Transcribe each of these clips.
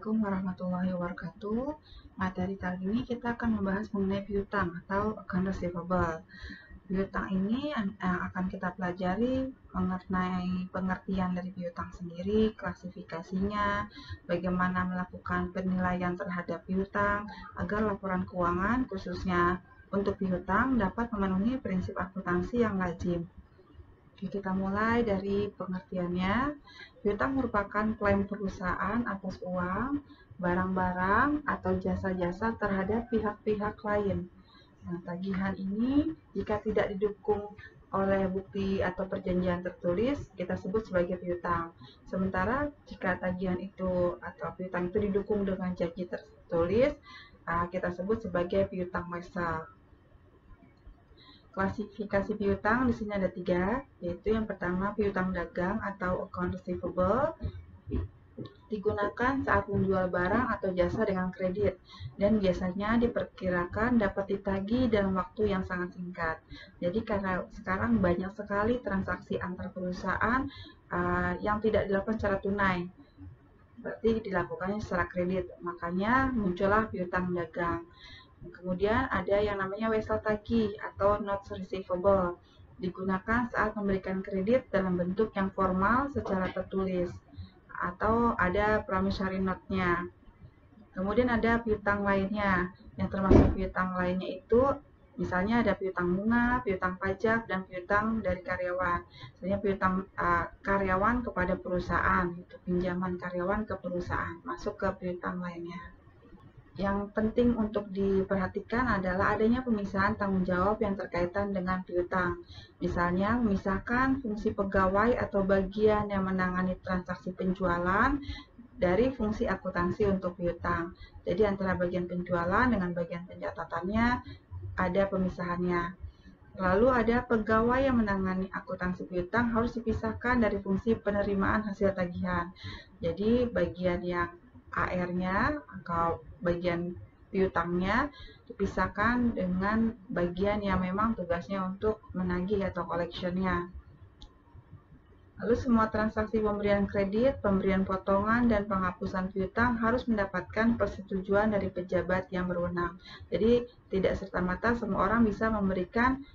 Assalamualaikum warahmatullahi wabarakatuh. Materi kali ini kita akan membahas mengenai piutang atau account receivable. Piutang ini akan kita pelajari mengenai pengertian dari piutang sendiri, klasifikasinya, bagaimana melakukan penilaian terhadap piutang agar laporan keuangan khususnya untuk piutang dapat memenuhi prinsip akuntansi yang lazim. Kita mulai dari pengertiannya. Piutang merupakan klaim perusahaan atas uang, barang-barang, atau jasa-jasa terhadap pihak-pihak lain. Nah, tagihan ini jika tidak didukung oleh bukti atau perjanjian tertulis, kita sebut sebagai piutang. Sementara jika tagihan itu atau piutang itu didukung dengan janji tertulis, kita sebut sebagai piutang wesel. Klasifikasi piutang di sini ada 3, yaitu yang pertama piutang dagang atau account receivable, digunakan saat menjual barang atau jasa dengan kredit dan biasanya diperkirakan dapat ditagih dalam waktu yang sangat singkat. Jadi karena sekarang banyak sekali transaksi antar perusahaan yang tidak dilakukan secara tunai, berarti dilakukannya secara kredit, makanya muncullah piutang dagang. Kemudian ada yang namanya wesel tagih atau notes receivable, digunakan saat memberikan kredit dalam bentuk yang formal secara tertulis atau ada promissory note-nya. Kemudian ada piutang lainnya, yang termasuk piutang lainnya itu misalnya ada piutang bunga, piutang pajak, dan piutang dari karyawan. Misalnya piutang karyawan kepada perusahaan, itu pinjaman karyawan ke perusahaan, masuk ke piutang lainnya. Yang penting untuk diperhatikan adalah adanya pemisahan tanggung jawab yang terkaitan dengan piutang. Misalnya, memisahkan fungsi pegawai atau bagian yang menangani transaksi penjualan dari fungsi akuntansi untuk piutang. Jadi antara bagian penjualan dengan bagian pencatatannya ada pemisahannya. Lalu ada pegawai yang menangani akuntansi piutang harus dipisahkan dari fungsi penerimaan hasil tagihan. Jadi bagian yang AR-nya atau bagian piutangnya dipisahkan dengan bagian yang memang tugasnya untuk menagih atau collection-nya. Lalu semua transaksi pemberian kredit, pemberian potongan, dan penghapusan piutang harus mendapatkan persetujuan dari pejabat yang berwenang. Jadi tidak serta-merta semua orang bisa memberikan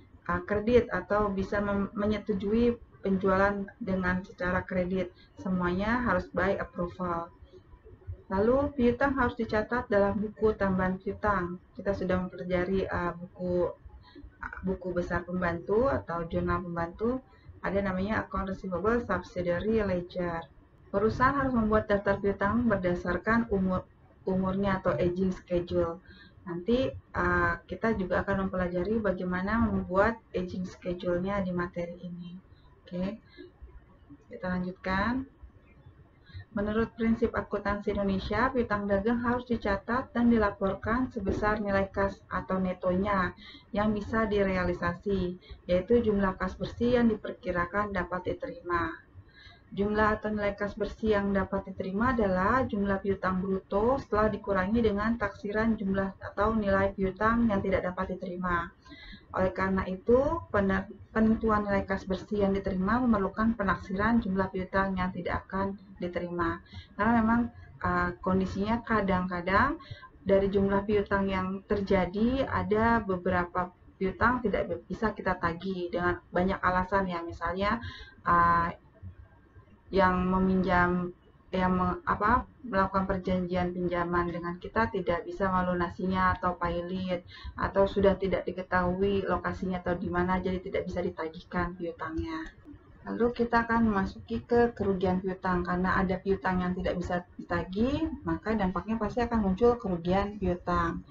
kredit atau bisa menyetujui penjualan dengan secara kredit. Semuanya harus by approval. Lalu piutang harus dicatat dalam buku tambahan piutang. Kita sudah mempelajari buku besar pembantu atau jurnal pembantu. Ada namanya account receivable subsidiary ledger. Perusahaan harus membuat daftar piutang berdasarkan umurnya atau aging schedule. Nanti kita juga akan mempelajari bagaimana membuat aging schedule-nya di materi ini. Oke, kita lanjutkan. Menurut prinsip akuntansi Indonesia, piutang dagang harus dicatat dan dilaporkan sebesar nilai kas atau netonya yang bisa direalisasi, yaitu jumlah kas bersih yang diperkirakan dapat diterima. Jumlah atau nilai kas bersih yang dapat diterima adalah jumlah piutang bruto setelah dikurangi dengan taksiran jumlah atau nilai piutang yang tidak dapat diterima. Oleh karena itu, penentuan nilai kas bersih yang diterima memerlukan penaksiran jumlah piutang yang tidak akan diterima. Karena memang kondisinya kadang-kadang dari jumlah piutang yang terjadi ada beberapa piutang tidak bisa kita tagih dengan banyak alasan ya, misalnya yang meminjam melakukan perjanjian pinjaman dengan kita tidak bisa melunasinya atau pailit, atau sudah tidak diketahui lokasinya atau di mana, jadi tidak bisa ditagihkan piutangnya. Lalu kita akan memasuki ke kerugian piutang. Karena ada piutang yang tidak bisa ditagih, maka dampaknya pasti akan muncul kerugian piutang.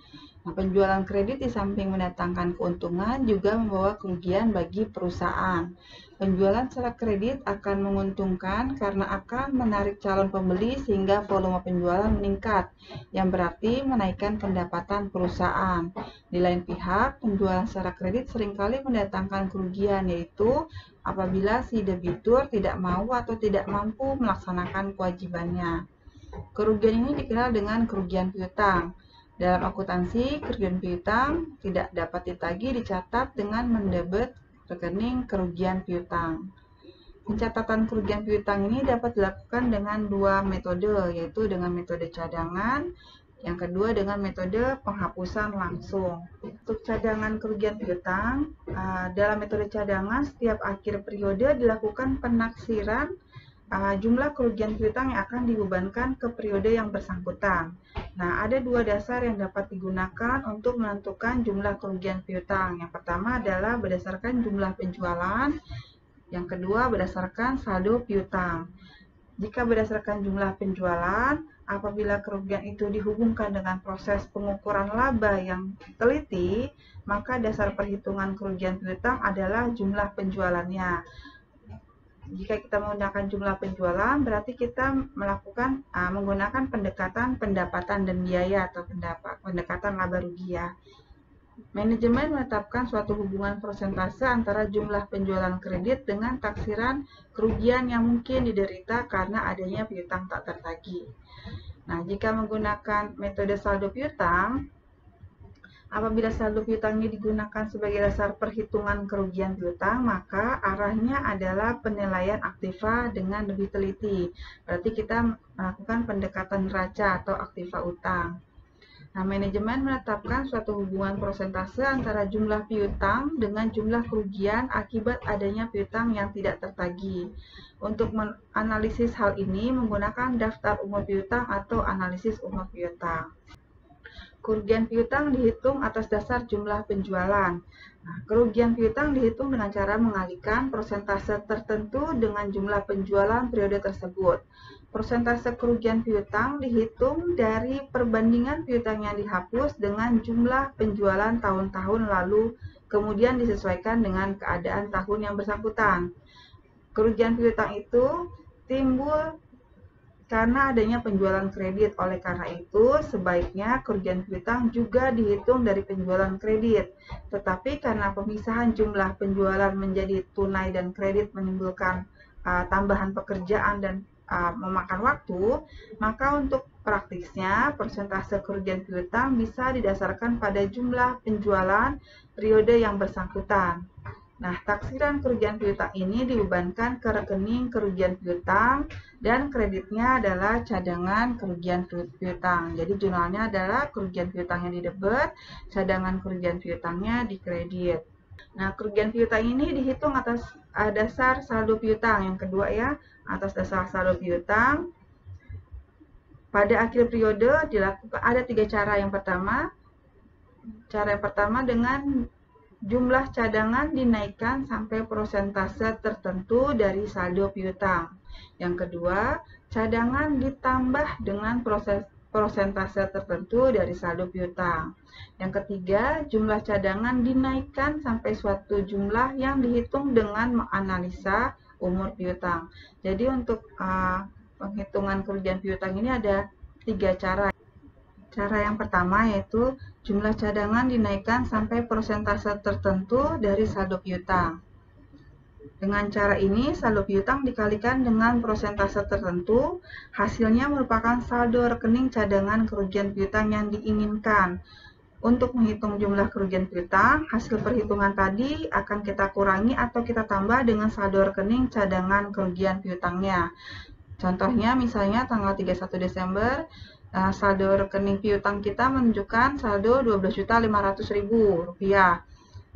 Nah, penjualan kredit di samping mendatangkan keuntungan juga membawa kerugian bagi perusahaan. Penjualan secara kredit akan menguntungkan karena akan menarik calon pembeli sehingga volume penjualan meningkat, yang berarti menaikkan pendapatan perusahaan. Di lain pihak, penjualan secara kredit seringkali mendatangkan kerugian, yaitu apabila si debitur tidak mau atau tidak mampu melaksanakan kewajibannya. Kerugian ini dikenal dengan kerugian piutang. Dalam akuntansi, kerugian piutang tidak dapat ditagih dicatat dengan mendebet rekening kerugian piutang. Pencatatan kerugian piutang ini dapat dilakukan dengan dua metode, yaitu dengan metode cadangan, yang kedua dengan metode penghapusan langsung. Untuk cadangan kerugian piutang, dalam metode cadangan setiap akhir periode dilakukan penaksiran jumlah kerugian piutang yang akan dibebankan ke periode yang bersangkutan. Nah, ada dua dasar yang dapat digunakan untuk menentukan jumlah kerugian piutang. Yang pertama adalah berdasarkan jumlah penjualan, yang kedua berdasarkan saldo piutang. Jika berdasarkan jumlah penjualan, apabila kerugian itu dihubungkan dengan proses pengukuran laba yang teliti, maka dasar perhitungan kerugian piutang adalah jumlah penjualannya. Jika kita menggunakan jumlah penjualan, berarti kita menggunakan pendekatan pendapatan dan biaya atau pendekatan laba rugi ya. Manajemen menetapkan suatu hubungan persentase antara jumlah penjualan kredit dengan taksiran kerugian yang mungkin diderita karena adanya piutang tak tertagih. Nah, jika menggunakan metode saldo piutang, apabila saldo piutang ini digunakan sebagai dasar perhitungan kerugian piutang, maka arahnya adalah penilaian aktiva dengan lebih teliti. Berarti kita melakukan pendekatan neraca atau aktiva utang. Nah, manajemen menetapkan suatu hubungan persentase antara jumlah piutang dengan jumlah kerugian akibat adanya piutang yang tidak tertagih. Untuk menganalisis hal ini menggunakan daftar umur piutang atau analisis umur piutang. Kerugian piutang dihitung atas dasar jumlah penjualan. Nah, kerugian piutang dihitung dengan cara mengalihkan persentase tertentu dengan jumlah penjualan periode tersebut. Persentase kerugian piutang dihitung dari perbandingan piutang yang dihapus dengan jumlah penjualan tahun-tahun lalu, kemudian disesuaikan dengan keadaan tahun yang bersangkutan. Kerugian piutang itu timbul karena adanya penjualan kredit. Oleh karena itu, sebaiknya kerugian piutang juga dihitung dari penjualan kredit. Tetapi karena pemisahan jumlah penjualan menjadi tunai dan kredit menimbulkan tambahan pekerjaan dan memakan waktu, maka untuk praktisnya persentase kerugian piutang bisa didasarkan pada jumlah penjualan periode yang bersangkutan. Nah, taksiran kerugian piutang ini dibebankan ke rekening kerugian piutang dan kreditnya adalah cadangan kerugian piutang. Jadi jurnalnya adalah kerugian piutang yang didebet, cadangan kerugian piutangnya dikredit. Nah, kerugian piutang ini dihitung atas dasar saldo piutang. Yang kedua ya, atas dasar saldo piutang. Pada akhir periode dilakukan ada 3 cara. Cara yang pertama dengan jumlah cadangan dinaikkan sampai persentase tertentu dari saldo piutang. Yang kedua, cadangan ditambah dengan persentase tertentu dari saldo piutang. Yang ketiga, jumlah cadangan dinaikkan sampai suatu jumlah yang dihitung dengan menganalisa umur piutang. Jadi untuk penghitungan kerugian piutang ini ada 3 cara. Cara yang pertama yaitu jumlah cadangan dinaikkan sampai persentase tertentu dari saldo piutang. Dengan cara ini, saldo piutang dikalikan dengan persentase tertentu, hasilnya merupakan saldo rekening cadangan kerugian piutang yang diinginkan. Untuk menghitung jumlah kerugian piutang, hasil perhitungan tadi akan kita kurangi atau kita tambah dengan saldo rekening cadangan kerugian piutangnya. Contohnya misalnya tanggal 31 Desember, saldo rekening piutang kita menunjukkan saldo Rp12.500.000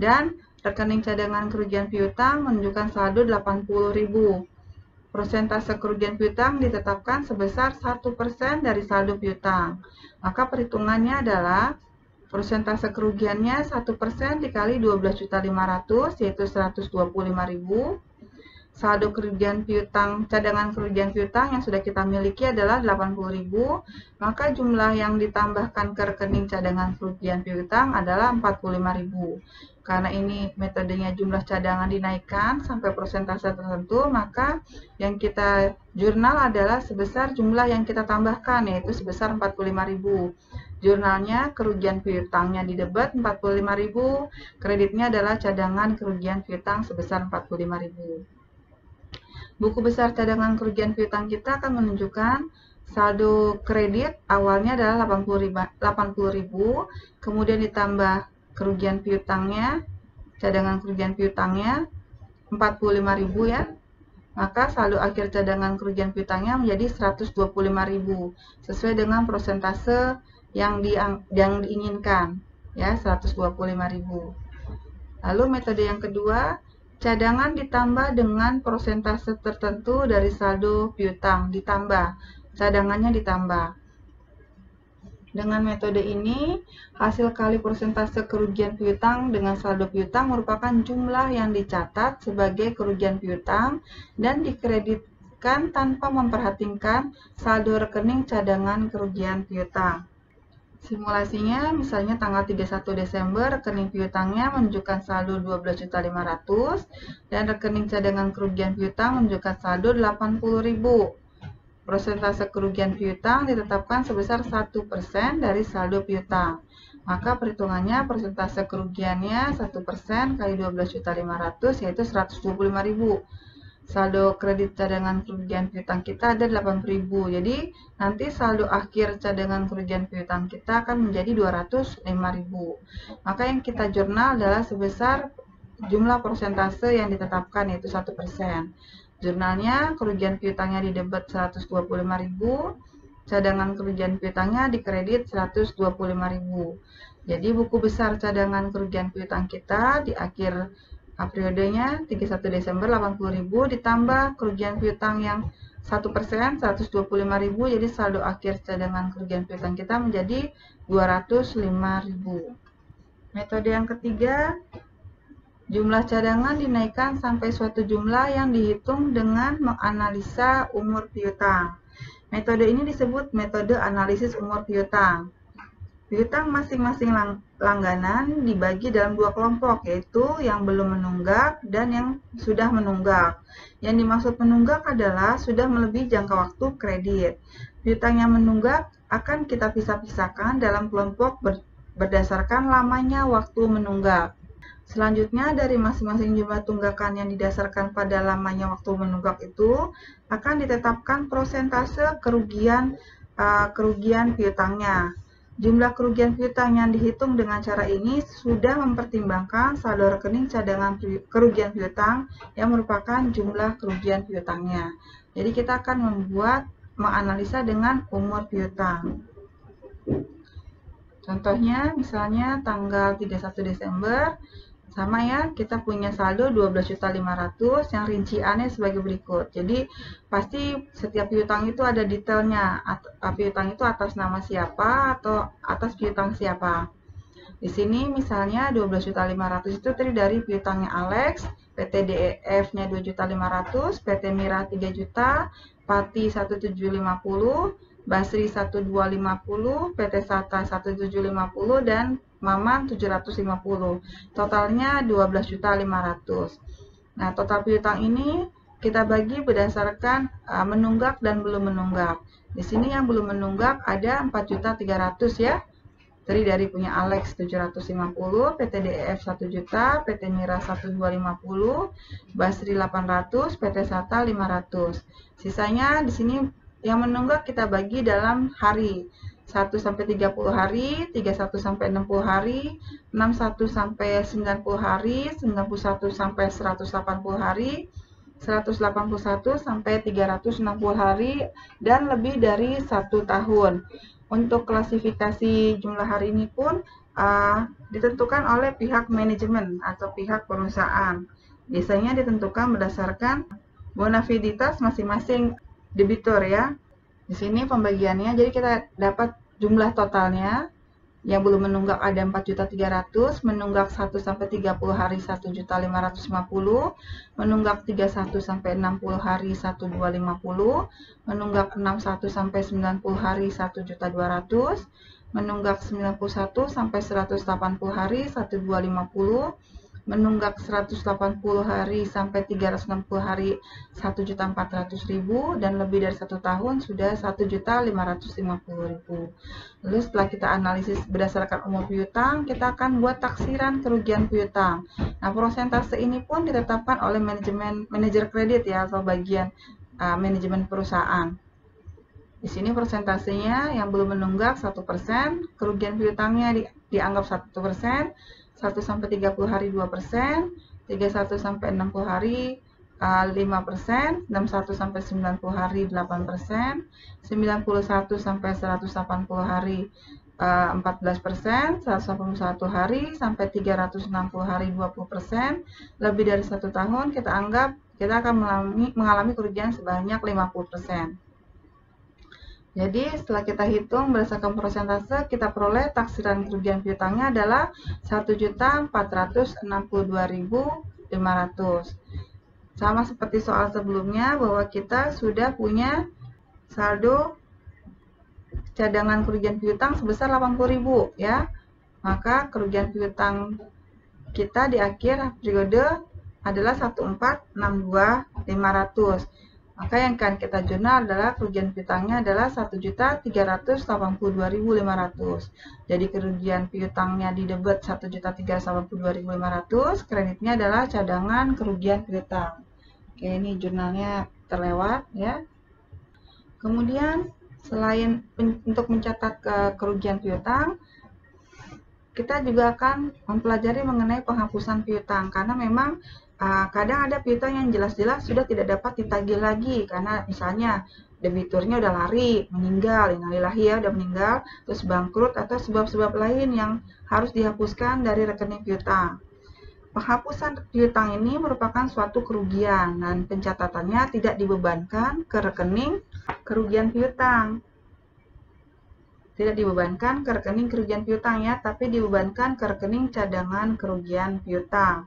dan rekening cadangan kerugian piutang menunjukkan saldo Rp80.000. Persentase kerugian piutang ditetapkan sebesar 1% dari saldo piutang. Maka perhitungannya adalah persentase kerugiannya 1% dikali 12.500.000 yaitu Rp125.000. Saldo kerugian piutang, cadangan kerugian piutang yang sudah kita miliki adalah Rp80.000, maka jumlah yang ditambahkan ke rekening cadangan kerugian piutang adalah Rp45.000. Karena ini metodenya jumlah cadangan dinaikkan sampai persentase tertentu, maka yang kita jurnal adalah sebesar jumlah yang kita tambahkan, yaitu sebesar Rp45.000. Jurnalnya kerugian piutangnya didebet Rp45.000, kreditnya adalah cadangan kerugian piutang sebesar Rp45.000. Buku besar cadangan kerugian piutang kita akan menunjukkan saldo kredit awalnya adalah Rp80.000, kemudian ditambah kerugian piutangnya, cadangan kerugian piutangnya Rp45.000 ya. maka saldo akhir cadangan kerugian piutangnya menjadi 125.000 sesuai dengan persentase yang diinginkan, ya, 125.000. Lalu metode yang kedua, cadangan ditambah dengan persentase tertentu dari saldo piutang, ditambah, cadangannya ditambah. Dengan metode ini, hasil kali persentase kerugian piutang dengan saldo piutang merupakan jumlah yang dicatat sebagai kerugian piutang dan dikreditkan tanpa memperhatikan saldo rekening cadangan kerugian piutang. Simulasinya, misalnya tanggal 31 Desember, rekening piutangnya menunjukkan saldo 12.500.000 dan rekening cadangan kerugian piutang menunjukkan saldo 80.000. Persentase kerugian piutang ditetapkan sebesar 1% dari saldo piutang. Maka perhitungannya persentase kerugiannya 1% kali 12.500.000 yaitu 125.000. Saldo kredit cadangan kerugian piutang kita ada 8.000. Jadi nanti saldo akhir cadangan kerugian piutang kita akan menjadi 205.000. Maka yang kita jurnal adalah sebesar jumlah persentase yang ditetapkan yaitu 1%. Jurnalnya kerugian piutangnya didebet 125.000, cadangan kerugian piutangnya dikredit 125.000. Jadi buku besar cadangan kerugian piutang kita di akhir periodenya 31 Desember 80.000 ditambah kerugian piutang yang 1% 125.000, jadi saldo akhir cadangan kerugian piutang kita menjadi 205.000. Metode yang ketiga, jumlah cadangan dinaikkan sampai suatu jumlah yang dihitung dengan menganalisa umur piutang. Metode ini disebut metode analisis umur piutang. Piutang masing-masing langganan dibagi dalam dua kelompok, yaitu yang belum menunggak dan yang sudah menunggak. Yang dimaksud menunggak adalah sudah melebihi jangka waktu kredit. Piutang yang menunggak akan kita pisah-pisahkan dalam kelompok berdasarkan lamanya waktu menunggak. Selanjutnya, dari masing-masing jumlah tunggakan yang didasarkan pada lamanya waktu menunggak itu akan ditetapkan persentase kerugian piutangnya. Jumlah kerugian piutang yang dihitung dengan cara ini sudah mempertimbangkan saldo rekening cadangan kerugian piutang yang merupakan jumlah kerugian piutangnya. Jadi kita akan menganalisa dengan umur piutang. Contohnya, misalnya tanggal 31 Desember, sama ya, kita punya saldo 12.500.000 yang rinciannya sebagai berikut. Jadi pasti setiap piutang itu ada detailnya. Piutang itu atas nama siapa atau atas piutang siapa. Di sini misalnya 12.500.000 itu terdiri dari piutangnya Alex, PT DEF-nya 2.500.000, PT Mira 3 juta, Pati 1.750, Basri 1.250, PT Sata 1.750 dan Maman 750. Totalnya 12.500.000. Nah, total piutang ini kita bagi berdasarkan menunggak dan belum menunggak. Di sini yang belum menunggak ada 4.300.000 ya. Terdiri dari punya Alex 750, PT DEF 1 juta, PT Mira 1.250, Basri 800, PT Sata 500. Sisanya di sini yang menunggak kita bagi dalam hari. 1 sampai 30 hari, 31 sampai 60 hari, 61 sampai 90 hari, 91 sampai 180 hari, 181 sampai 360 hari, dan lebih dari 1 tahun. Untuk klasifikasi jumlah hari ini pun ditentukan oleh pihak manajemen atau pihak perusahaan. Biasanya ditentukan berdasarkan bonafiditas masing-masing debitur ya. Di sini pembagiannya, jadi kita dapat jumlah totalnya. Yang belum menunggak ada 4.300.000, menunggak 1 sampai 30 hari 1.550.000, menunggak 31 sampai 60 hari 1.250, menunggak 61 sampai 90 hari 1.200.000, menunggak 91 sampai 180 hari 1.250, menunggak 180 hari sampai 360 hari 1.400.000 dan lebih dari 1 tahun sudah 1.550.000. Lalu setelah kita analisis berdasarkan umur piutang, kita akan buat taksiran kerugian piutang. Nah, persentase ini pun ditetapkan oleh manajer kredit ya atau bagian manajemen perusahaan. Di sini persentasenya yang belum menunggak 1%, kerugian piutangnya dianggap 1%, 1 sampai 30 hari 2%, 31 sampai 60 hari 5%, 61 sampai 90 hari 8%, 91 sampai 180 hari 14%, 181 hari sampai 360 hari 20%, lebih dari 1 tahun kita anggap kita akan mengalami kerugian sebanyak 50%. Jadi setelah kita hitung berdasarkan persentase, kita peroleh taksiran kerugian piutangnya adalah 1.462.500. Sama seperti soal sebelumnya bahwa kita sudah punya saldo cadangan kerugian piutang sebesar 80.000 ya. Maka kerugian piutang kita di akhir periode adalah 1.462.500. Maka yang akan kita jurnal adalah kerugian piutangnya adalah 1.382.500. Jadi kerugian piutangnya di debit 1.382.500, kreditnya adalah cadangan kerugian piutang. Oke, ini jurnalnya terlewat ya. Kemudian selain untuk mencatat kerugian piutang, kita juga akan mempelajari mengenai penghapusan piutang, karena memang kadang ada piutang yang jelas-jelas sudah tidak dapat ditagih lagi karena misalnya debiturnya udah lari, meninggal, innalillahi ya, udah meninggal, terus bangkrut atau sebab-sebab lain yang harus dihapuskan dari rekening piutang. Penghapusan piutang ini merupakan suatu kerugian dan pencatatannya tidak dibebankan ke rekening kerugian piutang. Tidak dibebankan ke rekening kerugian piutang ya, tapi dibebankan ke rekening cadangan kerugian piutang.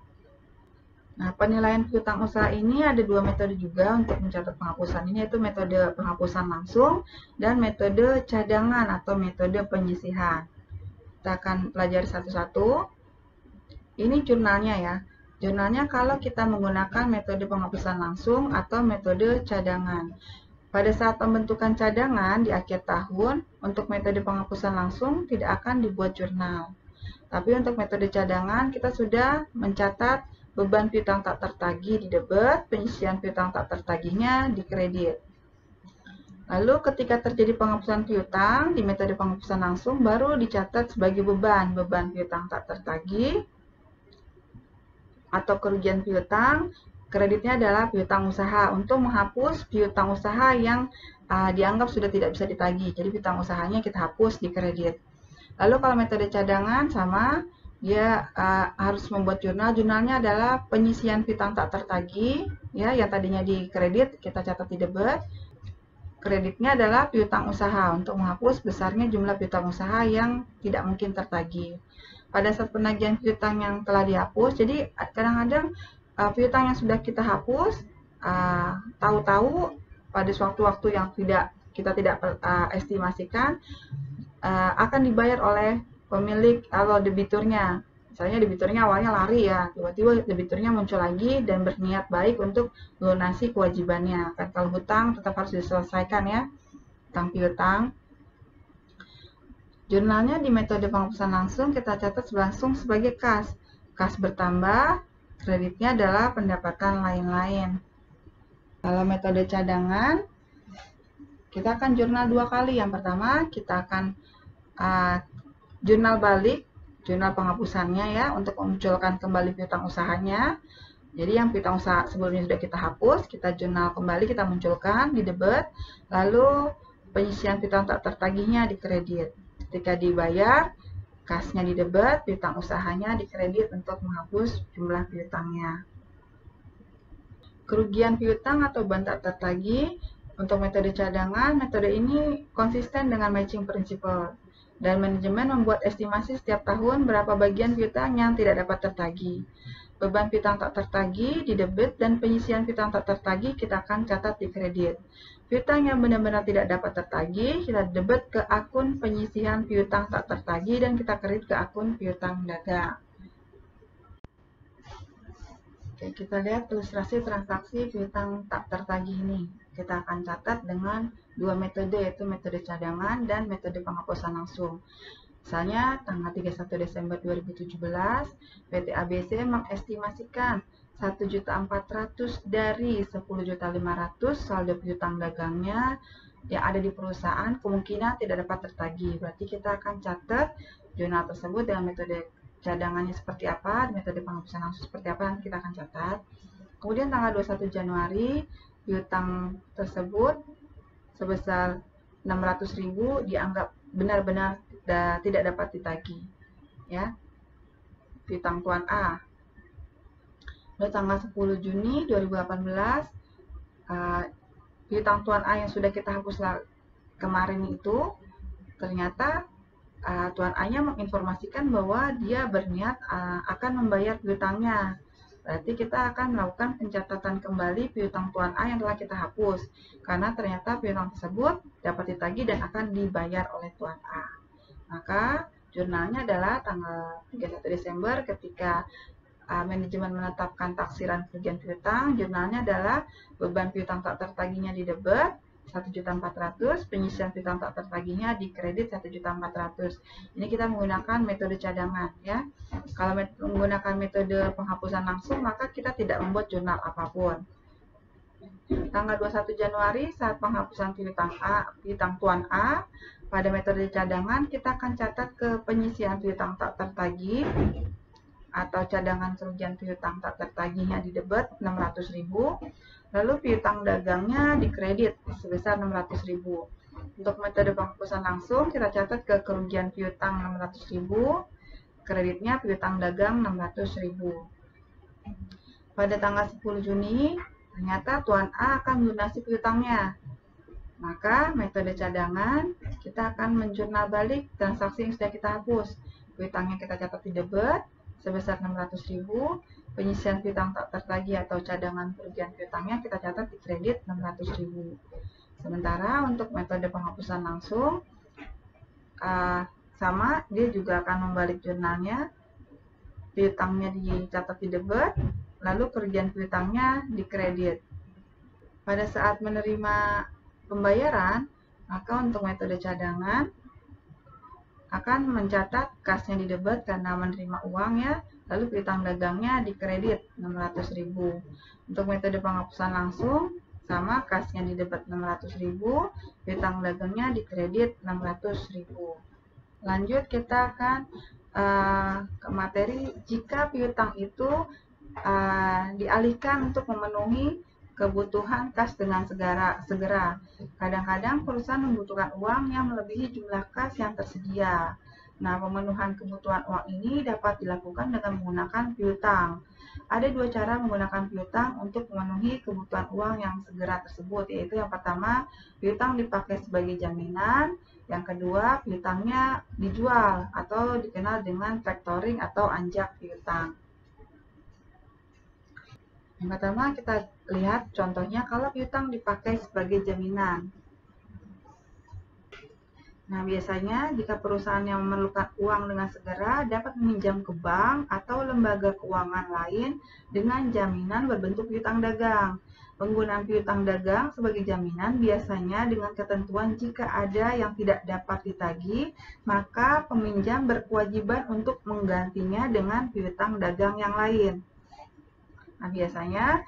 Nah, penilaian piutang usaha ini ada dua metode juga untuk mencatat penghapusan ini, yaitu metode penghapusan langsung dan metode cadangan atau metode penyisihan. Kita akan pelajari satu-satu. Ini jurnalnya ya. Jurnalnya kalau kita menggunakan metode penghapusan langsung atau metode cadangan. Pada saat pembentukan cadangan di akhir tahun, untuk metode penghapusan langsung tidak akan dibuat jurnal. Tapi untuk metode cadangan, kita sudah mencatat beban piutang tak tertagih di debit, penyisihan piutang tak tertagihnya di kredit. Lalu ketika terjadi penghapusan piutang di metode penghapusan langsung, baru dicatat sebagai beban piutang tak tertagih atau kerugian piutang. Kreditnya adalah piutang usaha untuk menghapus piutang usaha yang dianggap sudah tidak bisa ditagih. Jadi piutang usahanya kita hapus di kredit. Lalu kalau metode cadangan sama, dia harus membuat jurnal. Jurnalnya adalah penyisihan piutang tak tertagih, ya, yang tadinya di kredit kita catat di debit. Kreditnya adalah piutang usaha untuk menghapus besarnya jumlah piutang usaha yang tidak mungkin tertagih. Pada saat penagihan piutang yang telah dihapus, jadi kadang-kadang piutang yang sudah kita hapus, tahu-tahu pada waktu-waktu yang kita tidak estimasikan, akan dibayar oleh pemilik atau debiturnya. Misalnya debiturnya awalnya lari ya, tiba-tiba debiturnya muncul lagi dan berniat baik untuk melunasi kewajibannya. Kan kalau hutang tetap harus diselesaikan ya, hutang piutang. Jurnalnya di metode penghapusan langsung kita catat langsung sebagai kas. Kas bertambah, kreditnya adalah pendapatan lain-lain. Kalau metode cadangan, kita akan jurnal dua kali. Yang pertama, kita akan jurnal balik, jurnal penghapusannya ya, untuk memunculkan kembali piutang usahanya. Jadi yang piutang usaha sebelumnya sudah kita hapus, kita jurnal kembali, kita munculkan di debit, lalu penyisihan piutang tak tertagihnya di kredit. Ketika dibayar, kasnya di debit, piutang usahanya di kredit untuk menghapus jumlah piutangnya. Kerugian piutang atau beban tak tertagih untuk metode cadangan, metode ini konsisten dengan matching principle. Dan manajemen membuat estimasi setiap tahun berapa bagian piutang yang tidak dapat tertagih. Beban piutang tak tertagih di debit dan penyisihan piutang tak tertagih kita akan catat di kredit. Piutang yang benar-benar tidak dapat tertagih kita debit ke akun penyisihan piutang tak tertagih dan kita kredit ke akun piutang dagang. Oke, kita lihat ilustrasi transaksi piutang tak tertagih ini. Kita akan catat dengan dua metode, yaitu metode cadangan dan metode penghapusan langsung. Misalnya, tanggal 31 Desember 2017, PT ABC mengestimasikan 1.400.000 dari 10.500.000 saldo piutang dagangnya yang ada di perusahaan kemungkinan tidak dapat tertagih. Berarti kita akan catat jurnal tersebut dengan metode cadangannya seperti apa, metode penghapusan langsung seperti apa, nanti kita akan catat. Kemudian tanggal 21 Januari piutang tersebut sebesar 600.000 dianggap benar-benar tidak dapat ditagih, ya, piutang Tuan A. Lalu tanggal 10 Juni 2018 piutang Tuan A yang sudah kita hapus kemarin itu ternyata Tuan A-nya menginformasikan bahwa dia berniat akan membayar piutangnya. Berarti kita akan melakukan pencatatan kembali piutang Tuan A yang telah kita hapus, karena ternyata piutang tersebut dapat ditagih dan akan dibayar oleh Tuan A. Maka jurnalnya adalah tanggal 31 Desember ketika manajemen menetapkan taksiran kerugian piutang. Jurnalnya adalah beban piutang tak tertagihnya di debit 1.400.000, penyisian piutang tak tertagihnya di kredit 1.400.000. Ini kita menggunakan metode cadangan, ya. Kalau menggunakan metode penghapusan langsung, maka kita tidak membuat jurnal apapun. Tanggal 21 Januari saat penghapusan piutang Tuan A, pada metode cadangan kita akan catat ke penyisian piutang tak tertagih atau cadangan kerugian piutang tak tertagihnya di debit 600.000. Lalu piutang dagangnya dikredit sebesar 600.000. Untuk metode penghapusan langsung kita catat ke kerugian piutang 600.000, kreditnya piutang dagang 600.000. Pada tanggal 10 Juni ternyata Tuan A akan melunasi piutangnya. Maka metode cadangan kita akan menjurnal balik transaksi yang sudah kita hapus. Piutangnya kita catat di debit sebesar 600.000, penyisian piutang tak tertagih atau cadangan kerugian piutangnya kita catat di kredit 600.000. Sementara untuk metode penghapusan langsung sama, dia juga akan membalik jurnalnya, piutangnya dicatat di debit, lalu kerugian piutangnya di kredit. Pada saat menerima pembayaran, maka untuk metode cadangan akan mencatat kasnya di debit karena menerima uang, ya, lalu piutang dagangnya di kredit 600.000. Untuk metode penghapusan langsung sama, kasnya di debit 600.000, piutang dagangnya di kredit 600.000. Lanjut kita akan ke materi jika piutang itu dialihkan untuk memenuhi kebutuhan kas dengan segera. Kadang-kadang perusahaan membutuhkan uang yang melebihi jumlah kas yang tersedia. Nah, pemenuhan kebutuhan uang ini dapat dilakukan dengan menggunakan piutang. Ada dua cara menggunakan piutang untuk memenuhi kebutuhan uang yang segera tersebut, yaitu yang pertama, piutang dipakai sebagai jaminan. Yang kedua, piutangnya dijual atau dikenal dengan factoring atau anjak piutang. Yang pertama kita lihat contohnya kalau piutang dipakai sebagai jaminan. Nah, biasanya jika perusahaan yang memerlukan uang dengan segera dapat meminjam ke bank atau lembaga keuangan lain dengan jaminan berbentuk piutang dagang. Penggunaan piutang dagang sebagai jaminan biasanya dengan ketentuan jika ada yang tidak dapat ditagih, maka peminjam berkewajiban untuk menggantinya dengan piutang dagang yang lain. Nah, biasanya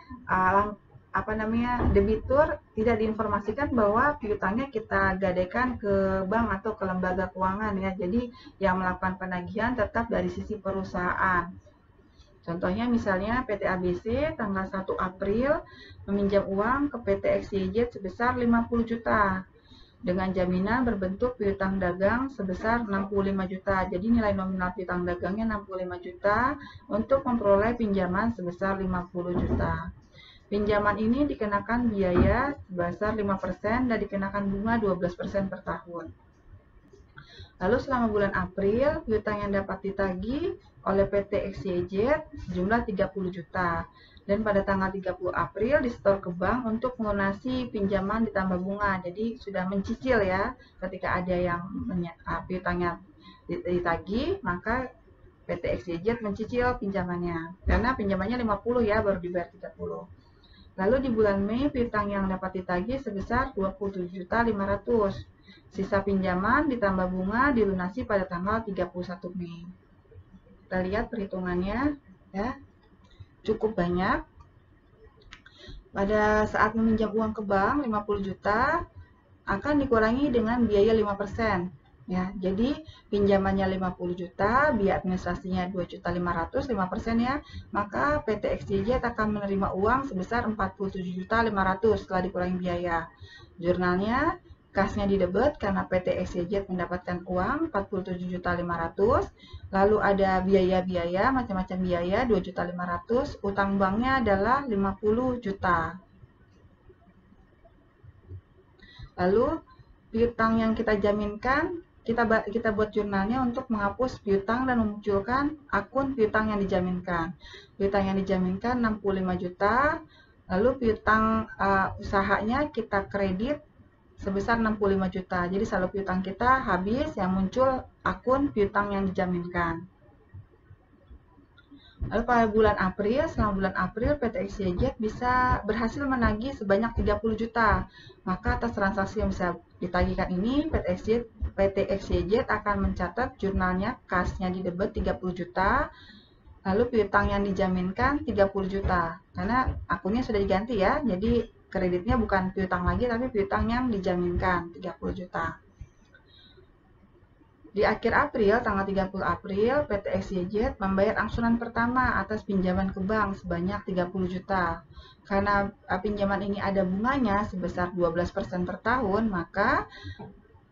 debitur tidak diinformasikan bahwa piutangnya kita gadaikan ke bank atau ke lembaga keuangan, ya. Jadi yang melakukan penagihan tetap dari sisi perusahaan. Contohnya misalnya PT ABC tanggal 1 April meminjam uang ke PT XYZ sebesar 50 juta dengan jaminan berbentuk piutang dagang sebesar 65 juta. Jadi nilai nominal piutang dagangnya 65 juta untuk memperoleh pinjaman sebesar 50 juta. Pinjaman ini dikenakan biaya sebesar 5% dan dikenakan bunga 12% per tahun. Lalu selama bulan April, piutang yang dapat ditagih oleh PT XYZ sejumlah 30 juta. Dan pada tanggal 30 April disetor ke bank untuk melunasi pinjaman ditambah bunga. Jadi sudah mencicil, ya. Ketika ada yang piutangnya ditagih, maka PT XYZ mencicil pinjamannya. Karena pinjamannya 50, ya, baru dibayar 30. Lalu di bulan Mei piutang yang dapat ditagih sebesar 27.500.000. Sisa pinjaman ditambah bunga dilunasi pada tanggal 31 Mei. Kita lihat perhitungannya, ya. Cukup banyak. Pada saat meminjam uang ke bank 50 juta akan dikurangi dengan biaya 5%. Ya, jadi pinjamannya 50 juta, biaya administrasinya 2.500.000, 5% ya. Maka PT XYZ akan menerima uang sebesar 47.500.000 setelah dikurangi biaya. Jurnalnya, kasnya didebet karena PT XYZ mendapatkan uang 47.500.000. Lalu ada biaya-biaya, macam-macam biaya 2.500.000. Utang banknya adalah 50 juta. Lalu piutang yang kita jaminkan, kita buat jurnalnya untuk menghapus piutang dan memunculkan akun piutang yang dijaminkan. Piutang yang dijaminkan 65 juta, lalu piutang usahanya kita kredit sebesar 65 juta. Jadi saldo piutang kita habis, yang muncul akun piutang yang dijaminkan. Lalu pada bulan April, selama bulan April PT XYZ bisa berhasil menagih sebanyak 30 juta. Maka atas transaksi yang bisa ditagihkan ini, PT XYZ akan mencatat jurnalnya kasnya didebet 30 juta, lalu piutang yang dijaminkan 30 juta. Karena akunnya sudah diganti ya, jadi kreditnya bukan piutang lagi, tapi piutang yang dijaminkan 30 juta. Di akhir April, tanggal 30 April, PT XYZ membayar angsuran pertama atas pinjaman ke bank sebanyak 30 juta. Karena pinjaman ini ada bunganya sebesar 12% per tahun, maka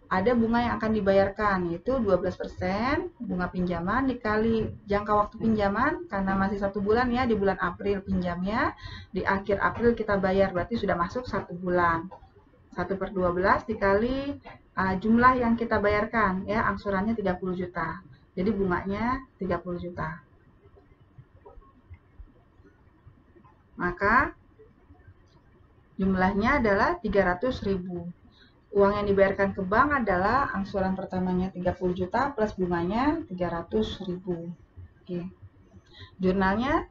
ada bunga yang akan dibayarkan, yaitu 12% bunga pinjaman dikali jangka waktu pinjaman, karena masih 1 bulan ya, di bulan April pinjamnya, di akhir April kita bayar, berarti sudah masuk 1 bulan. 1/12 dikali jumlah yang kita bayarkan, ya, angsurannya 30 juta. Jadi bunganya 30 juta. Maka jumlahnya adalah 300.000. Uang yang dibayarkan ke bank adalah angsuran pertamanya 30 juta plus bunganya 300.000. Oke. Jurnalnya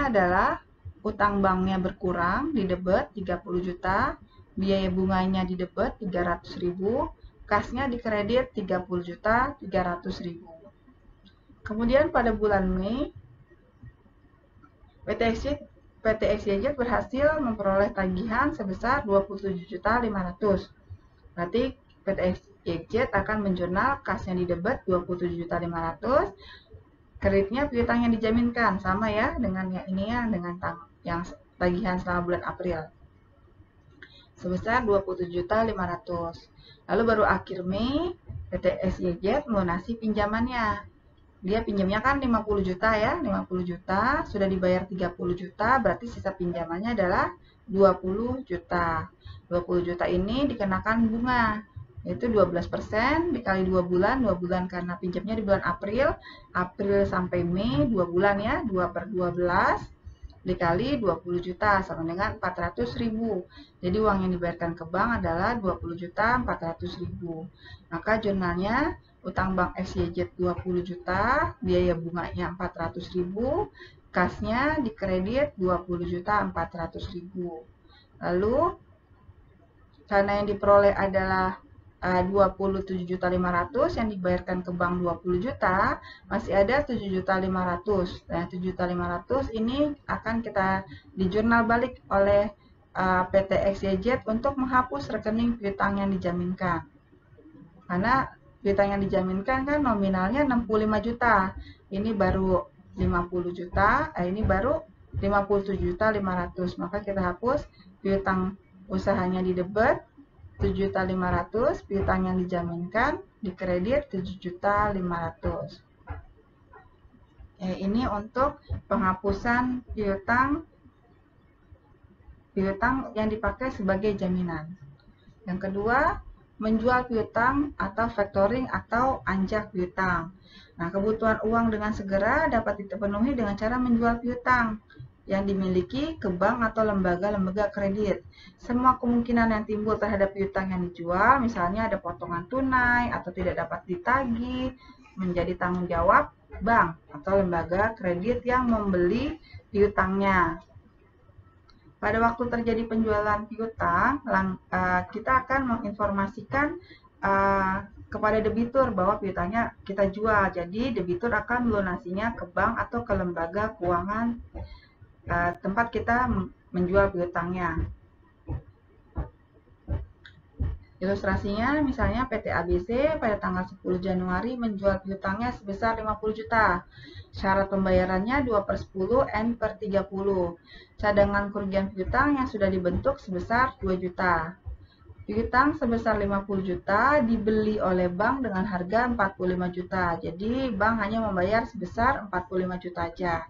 adalah utang banknya berkurang, didebet 30 juta, biaya bunganya didebet 300.000, kasnya dikredit 30 juta 300.000. Kemudian pada bulan Mei, PT XYZ berhasil memperoleh tagihan sebesar 27.500.000. Berarti PT XYZ akan menjurnal kasnya didebet 27.500.000, kreditnya piutang yang dijaminkan, sama ya dengan yang ini ya, dengan yang tagihan selama bulan April, sebesar 27.500.000. Lalu baru akhir Mei, PT XYZ melunasi pinjamannya. Dia pinjamnya kan 50 juta ya, 50 juta, sudah dibayar 30 juta, berarti sisa pinjamannya adalah 20 juta. 20 juta ini dikenakan bunga, yaitu 12% dikali 2 bulan, 2 bulan karena pinjamnya di bulan April, April sampai Mei, 2 bulan ya, 2/12 dikali 20 juta sama dengan 400.000. Jadi uang yang dibayarkan ke bank adalah 20.400.000. Maka jurnalnya utang bank XYZ 20 juta, biaya bunganya 400.000, kasnya dikredit 20.400.000. Lalu karena yang diperoleh adalah 27.500.000, yang dibayarkan ke bank 20 juta, masih ada 7.500.000. Nah, 7.500.000 ini akan kita dijurnal balik oleh PT XYZ untuk menghapus rekening piutang yang dijaminkan. Karena piutang yang dijaminkan kan nominalnya 65 juta. Ini baru 50 juta, ini baru 57.500.000. Maka kita hapus piutang usahanya didebet 7.500.000, piutang yang dijaminkan dikredit 7.500.000. Ini untuk penghapusan piutang yang dipakai sebagai jaminan. Yang kedua, menjual piutang atau factoring atau anjak piutang. Nah, kebutuhan uang dengan segera dapat dipenuhi dengan cara menjual piutang yang dimiliki ke bank atau lembaga-lembaga kredit. Semua kemungkinan yang timbul terhadap piutang yang dijual, misalnya ada potongan tunai atau tidak dapat ditagih, menjadi tanggung jawab bank atau lembaga kredit yang membeli piutangnya. Pada waktu terjadi penjualan piutang, kita akan menginformasikan kepada debitur bahwa piutangnya kita jual. Jadi debitur akan melunasinya ke bank atau ke lembaga keuangan tempat kita menjual piutangnya. Ilustrasinya misalnya PT ABC pada tanggal 10 Januari menjual piutangnya sebesar 50 juta. Syarat pembayarannya 2/10 N/30. Cadangan kerugian piutang yang sudah dibentuk sebesar 2 juta. Piutang sebesar 50 juta dibeli oleh bank dengan harga 45 juta. Jadi bank hanya membayar sebesar 45 juta aja.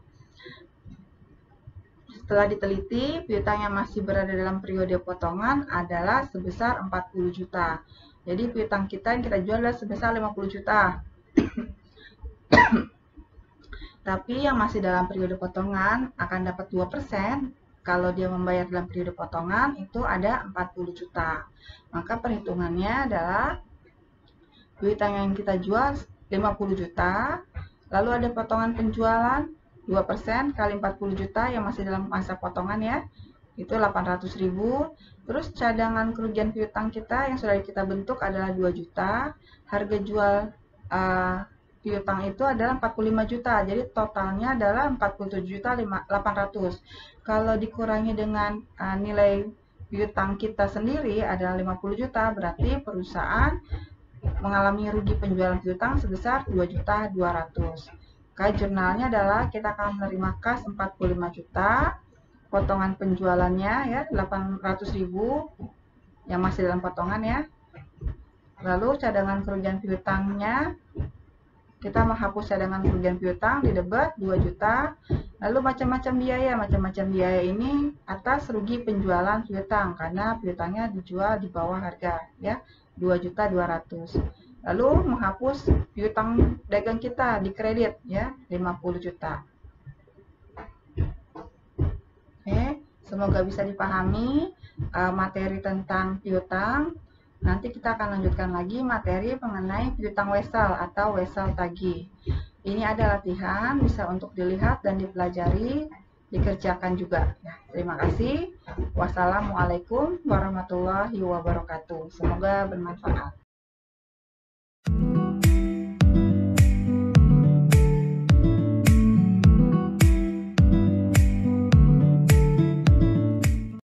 Setelah diteliti, piutang yang masih berada dalam periode potongan adalah sebesar 40 juta. Jadi piutang kita yang kita jual adalah sebesar 50 juta. Tapi yang masih dalam periode potongan akan dapat 2%. Kalau dia membayar dalam periode potongan itu ada 40 juta. Maka perhitungannya adalah piutang yang kita jual 50 juta, lalu ada potongan penjualan 2% kali 40 juta yang masih dalam masa potongan ya, itu 800.000. Terus cadangan kerugian piutang kita yang sudah kita bentuk adalah 2 juta. Harga jual piutang itu adalah 45 juta. Jadi totalnya adalah 47.800. Kalau dikurangi dengan nilai piutang kita sendiri adalah 50 juta, berarti perusahaan mengalami rugi penjualan piutang sebesar 2.200.000. Jurnalnya adalah kita akan menerima kas 45 juta, potongan penjualannya ya 800.000 yang masih dalam potongan ya. Lalu cadangan kerugian piutangnya kita menghapus cadangan kerugian piutang di debit 2 juta. Lalu macam-macam biaya ini atas rugi penjualan piutang karena piutangnya dijual di bawah harga ya 2.200.000. Lalu menghapus piutang dagang kita di kredit ya 50 juta. Oke, semoga bisa dipahami materi tentang piutang. Nanti kita akan lanjutkan lagi materi mengenai piutang wesel atau wesel tagih. Ini ada latihan, bisa untuk dilihat dan dipelajari, dikerjakan juga. Ya, terima kasih. Wassalamualaikum warahmatullahi wabarakatuh. Semoga bermanfaat.